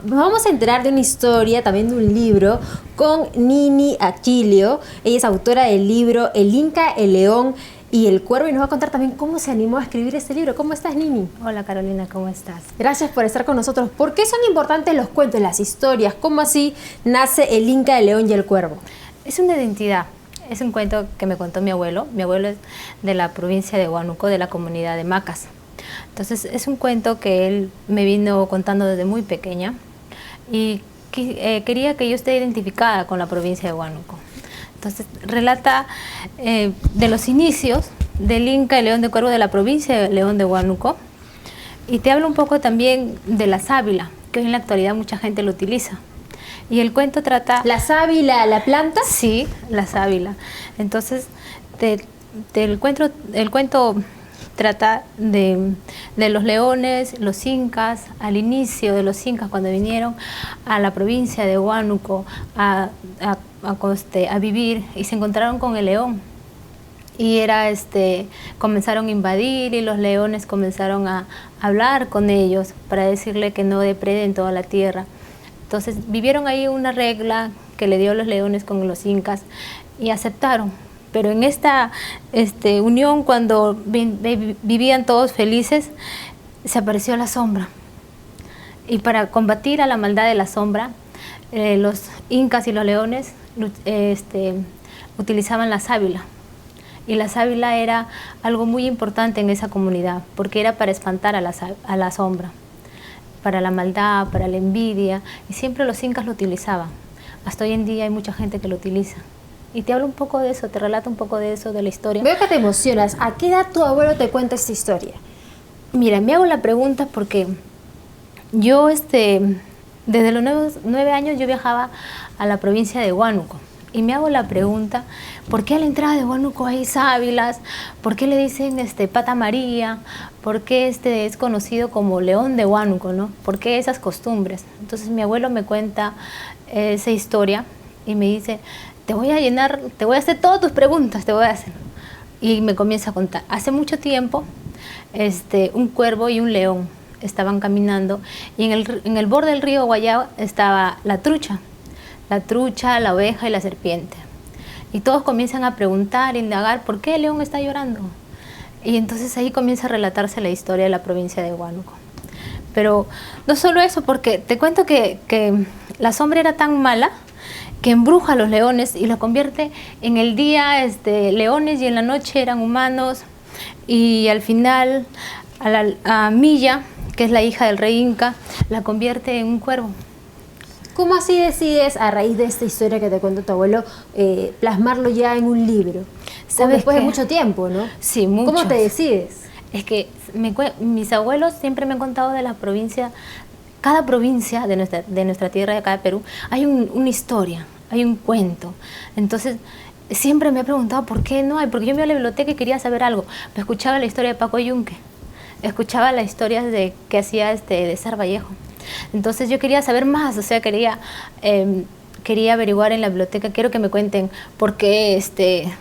nos vamos a enterar de una historia, también de un libro, con Nini Aquilio. Ella es autora del libro El Inca, el León y el Cuervo, y nos va a contar también cómo se animó a escribir este libro. ¿Cómo estás, Nini? Hola, Carolina, ¿cómo estás? Gracias por estar con nosotros. ¿Por qué son importantes los cuentos, las historias? ¿Cómo así nace El Inca, el León y el Cuervo? Es una identidad. Es un cuento que me contó mi abuelo. Mi abuelo es de la provincia de Huánuco, de la comunidad de Macas. Entonces, es un cuento que él me vino contando desde muy pequeña y quería que yo esté identificada con la provincia de Huánuco. Entonces, relata de los inicios del Inca, el León de Cuervo, de la provincia de León de Huánuco, y te habla un poco también de la sábila, que hoy en la actualidad mucha gente lo utiliza. Y el cuento trata... ¿La sábila, la planta? Sí, la sábila. Entonces, el cuento trata de los leones, los incas, al inicio de los incas, cuando vinieron a la provincia de Huánuco a vivir y se encontraron con el león. Y comenzaron a invadir y los leones comenzaron a hablar con ellos para decirle que no depreden toda la tierra. Entonces vivieron ahí una regla que le dio los leones con los incas y aceptaron. Pero en esta unión, cuando vivían todos felices, se apareció la sombra. Y para combatir a la maldad de la sombra, los incas y los leones utilizaban la sábila. Y la sábila era algo muy importante en esa comunidad, porque era para espantar a la sombra, para la maldad, para la envidia, y siempre los incas lo utilizaban. Hasta hoy en día hay mucha gente que lo utiliza. Y te hablo un poco de eso, te relato un poco de eso, de la historia. Veo que te emocionas. ¿A qué edad tu abuelo te cuenta esta historia? Mira, me hago la pregunta porque yo, desde los 9 años yo viajaba a la provincia de Huánuco. Y me hago la pregunta, ¿por qué a la entrada de Huánuco hay sábilas? ¿Por qué le dicen Pata María? ¿Por qué es conocido como León de Huánuco, ¿no? ¿Por qué esas costumbres? Entonces mi abuelo me cuenta esa historia y me dice, te voy a hacer todas tus preguntas, te voy a hacer. Y me comienza a contar. Hace mucho tiempo, un cuervo y un león estaban caminando y en el borde del río Guayao estaba la trucha, la oveja y la serpiente. Y todos comienzan a preguntar, indagar, ¿por qué el león está llorando? Y entonces ahí comienza a relatarse la historia de la provincia de Huánuco. Pero no solo eso, porque te cuento que la sombra era tan mala que embruja a los leones y los convierte en el día leones y en la noche eran humanos. Y al final a Milla, que es la hija del rey Inca, la convierte en un cuervo. ¿Cómo así decides, a raíz de esta historia que te cuenta tu abuelo, plasmarlo ya en un libro? Después de mucho tiempo, ¿no? Sí, mucho. ¿Cómo te decides? Es que mis abuelos siempre me han contado de la provincia, cada provincia de nuestra tierra, de acá de Perú, hay una historia, hay un cuento. Entonces, siempre me he preguntado por qué no hay, porque yo me iba a la biblioteca y quería saber algo. Me escuchaba la historia de Paco Yunque, escuchaba la historia que hacía de César Vallejo. Entonces yo quería saber más, o sea, quería averiguar en la biblioteca, quiero que me cuenten por qué,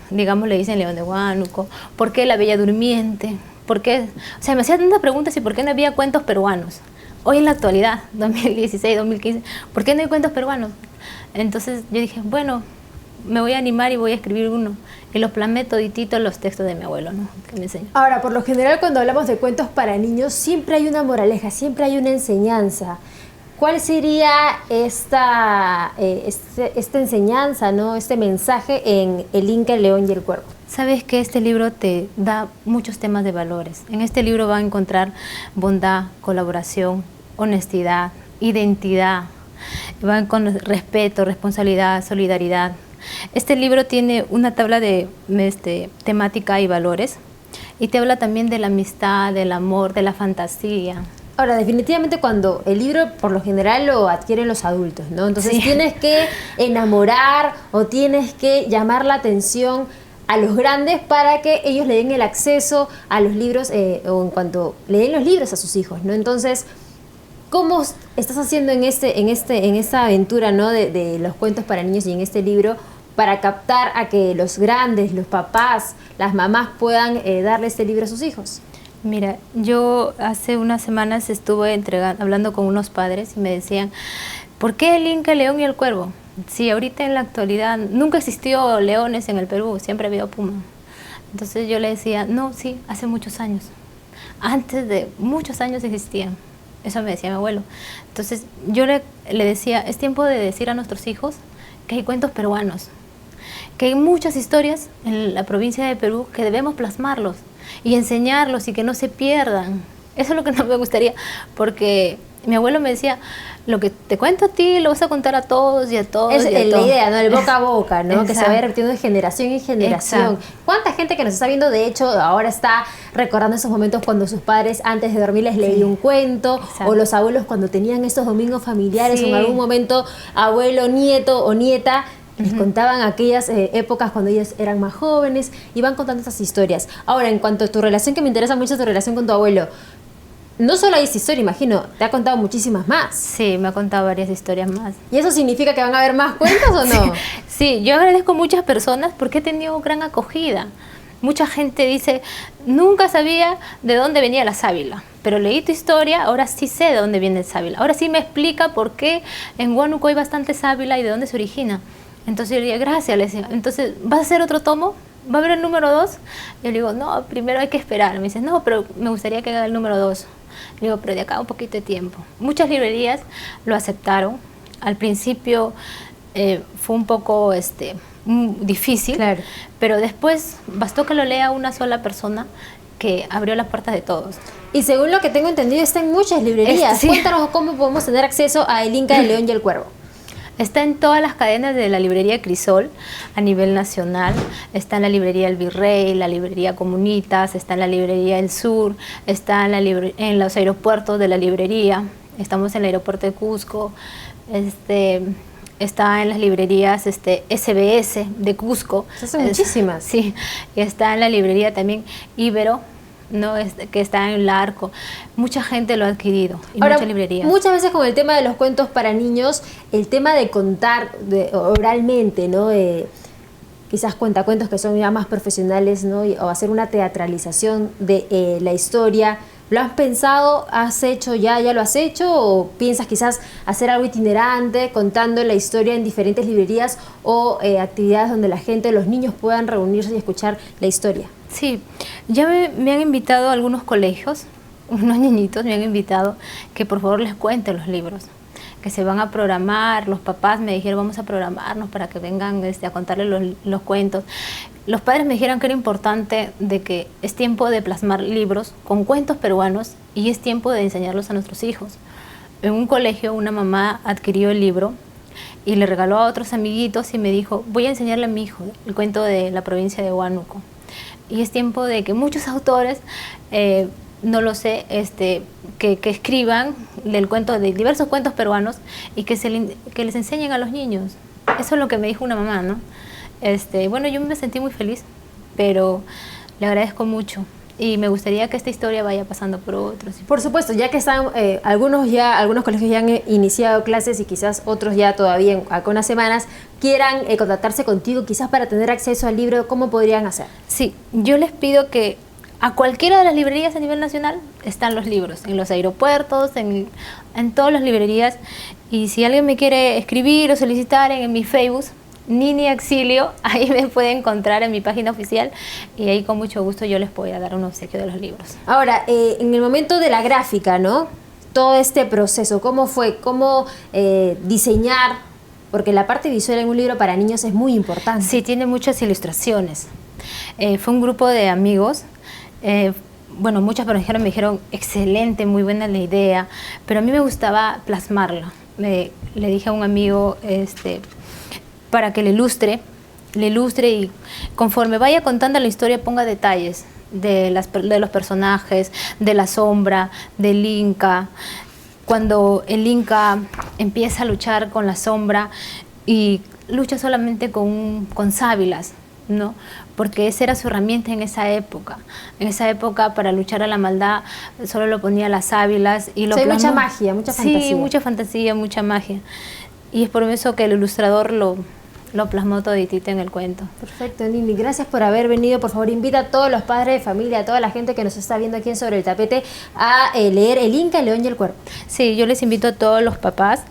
digamos, le dicen León de Huánuco, por qué la Bella Durmiente, por qué, o sea, me hacían tantas preguntas y por qué no había cuentos peruanos. Hoy en la actualidad, 2016, 2015, ¿por qué no hay cuentos peruanos? Entonces yo dije, bueno, me voy a animar y voy a escribir uno. Y los plasmé todititos los textos de mi abuelo, ¿no? Que me enseñó. Ahora, por lo general, cuando hablamos de cuentos para niños, siempre hay una moraleja, siempre hay una enseñanza. ¿Cuál sería esta enseñanza, ¿no? Este mensaje en El Inca, el León y el Cuervo? Sabes que este libro te da muchos temas de valores. En este libro va a encontrar bondad, colaboración, honestidad, identidad, van con respeto, responsabilidad, solidaridad. Este libro tiene una tabla de temática y valores y te habla también de la amistad, del amor, de la fantasía. Ahora, definitivamente cuando el libro por lo general lo adquieren los adultos, ¿no? Entonces sí, tienes que enamorar o tienes que llamar la atención a los grandes para que ellos le den el acceso a los libros o en cuanto le den los libros a sus hijos, ¿no? Entonces, ¿cómo estás haciendo en esta aventura, ¿no? de los cuentos para niños y en este libro para captar a que los grandes, los papás, las mamás puedan darle este libro a sus hijos? Mira, yo hace unas semanas estuve hablando con unos padres y me decían, ¿por qué el Inca, el león y el cuervo? Si ahorita en la actualidad nunca existió leones en el Perú, siempre había puma. Entonces yo le decía, no, sí, hace muchos años. Antes de muchos años existían. Eso me decía mi abuelo. Entonces yo le decía, es tiempo de decir a nuestros hijos que hay cuentos peruanos, que hay muchas historias en la provincia de Perú que debemos plasmarlos y enseñarlos y que no se pierdan. Eso es lo que no me gustaría, porque mi abuelo me decía, lo que te cuento a ti lo vas a contar a todos y a todos. Es y a la todos. idea, ¿no? El boca a boca, ¿no? Exacto. Que se vaya repitiendo de generación en generación. Exacto. ¿Cuánta gente que nos está viendo, de hecho, ahora está recordando esos momentos cuando sus padres antes de dormir les leían un cuento? Exacto. O los abuelos cuando tenían estos domingos familiares, Sí. o en algún momento abuelo, nieto o nieta les contaban aquellas épocas cuando ellos eran más jóvenes y van contando estas historias. Ahora, en cuanto a tu relación, que me interesa mucho tu relación con tu abuelo, no solo hay esa historia, imagino, te ha contado muchísimas más. Sí, me ha contado varias historias más. ¿Y eso significa que van a haber más cuentos o no? Sí, yo agradezco a muchas personas porque he tenido gran acogida. Mucha gente dice, nunca sabía de dónde venía la sábila, pero leí tu historia, ahora sí sé de dónde viene el sábila. Ahora sí me explica por qué en Huánuco hay bastante sábila y de dónde se origina. Entonces yo le dije, gracias, le decía, entonces, ¿vas a hacer otro tomo? ¿Va a haber el número 2? Yo le digo, no, primero hay que esperar. Me dice, no, pero me gustaría que haga el número 2. Le digo, pero de acá un poquito de tiempo. Muchas librerías lo aceptaron. Al principio fue un poco difícil, Claro. pero después bastó que lo lea una sola persona que abrió las puertas de todos. Y según lo que tengo entendido, está en muchas librerías. Sí. Cuéntanos cómo podemos tener acceso a El Inca, el León y el Cuervo. Está en todas las cadenas de la librería Crisol a nivel nacional. Está en la librería El Virrey, la librería Comunitas, está en la librería El Sur, está en los aeropuertos de la librería. Estamos en el aeropuerto de Cusco. Está en las librerías SBS de Cusco. Son muchísimas. Sí, y está en la librería también Ibero, ¿no? Que está en Larco. Mucha gente lo ha adquirido y Ahora, muchas librerías. muchas veces con el tema de los cuentos para niños, el tema de contar oralmente, ¿no? Quizás cuentacuentos que son ya más profesionales, ¿no? O hacer una teatralización de la historia. ¿Lo has pensado? ¿Has hecho ya lo has hecho? ¿O piensas quizás hacer algo itinerante, contando la historia en diferentes librerías o actividades donde la gente, los niños puedan reunirse y escuchar la historia? Sí, ya me han invitado a algunos colegios, unos niñitos me han invitado que por favor les cuente los libros, que se van a programar. Los papás me dijeron, vamos a programarnos para que vengan a contarles los cuentos. Los padres me dijeron que era importante de que es tiempo de plasmar libros con cuentos peruanos y es tiempo de enseñarlos a nuestros hijos. En un colegio una mamá adquirió el libro y le regaló a otros amiguitos y me dijo, voy a enseñarle a mi hijo el cuento de la provincia de Huánuco. Y es tiempo de que muchos autores, no lo sé, que escriban de diversos cuentos peruanos y que les enseñen a los niños. Eso es lo que me dijo una mamá, ¿no? Bueno, yo me sentí muy feliz, pero le agradezco mucho. Y me gustaría que esta historia vaya pasando por otros. Por supuesto, ya que están algunos colegios ya han iniciado clases y quizás otros ya todavía en algunas semanas quieran contactarse contigo, quizás para tener acceso al libro, ¿cómo podrían hacer? Sí, yo les pido que a cualquiera de las librerías a nivel nacional están los libros, en los aeropuertos, en todas las librerías. Y si alguien me quiere escribir o solicitar en mi Facebook, Nini Exilio, ahí me puede encontrar en mi página oficial y ahí con mucho gusto yo les voy a dar un obsequio de los libros. Ahora, en el momento de la gráfica, ¿no? Todo este proceso, ¿cómo fue? ¿Cómo diseñar? Porque la parte visual en un libro para niños es muy importante. Sí, tiene muchas ilustraciones. Fue un grupo de amigos, bueno, muchas personas me dijeron, excelente, muy buena la idea, pero a mí me gustaba plasmarla. Le dije a un amigo, para que le ilustre y conforme vaya contando la historia ponga detalles de los personajes, de la sombra, del Inca. Cuando el Inca empieza a luchar con la sombra y lucha solamente con sábilas, ¿no? Porque esa era su herramienta en esa época. En esa época para luchar a la maldad solo lo ponía las sábilas y lo plasmó. Mucha magia, mucha fantasía. Sí, mucha fantasía, mucha magia. Y es por eso que el ilustrador lo lo plasmó toditito en el cuento. Perfecto, Nini, gracias por haber venido. Por favor, invita a todos los padres de familia, a toda la gente que nos está viendo aquí en Sobre el Tapete a leer El Inca, el León y el Cuervo. Sí, yo les invito a todos los papás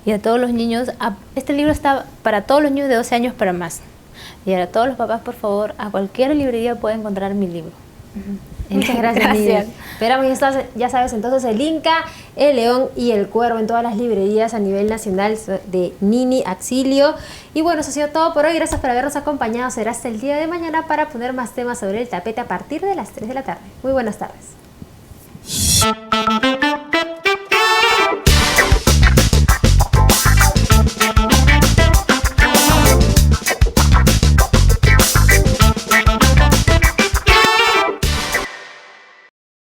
y a todos los niños. Este libro está para todos los niños de 12 años para más. Y a todos los papás, por favor, a cualquier librería pueden encontrar mi libro. Muchas gracias, Nini. Esperamos, ya sabes, entonces El Inca, el León y el Cuervo en todas las librerías a nivel nacional de Nini Axilio. Y bueno, eso ha sido todo por hoy. Gracias por habernos acompañado. Será hasta el día de mañana para poner más temas sobre el tapete a partir de las 3 de la tarde. Muy buenas tardes.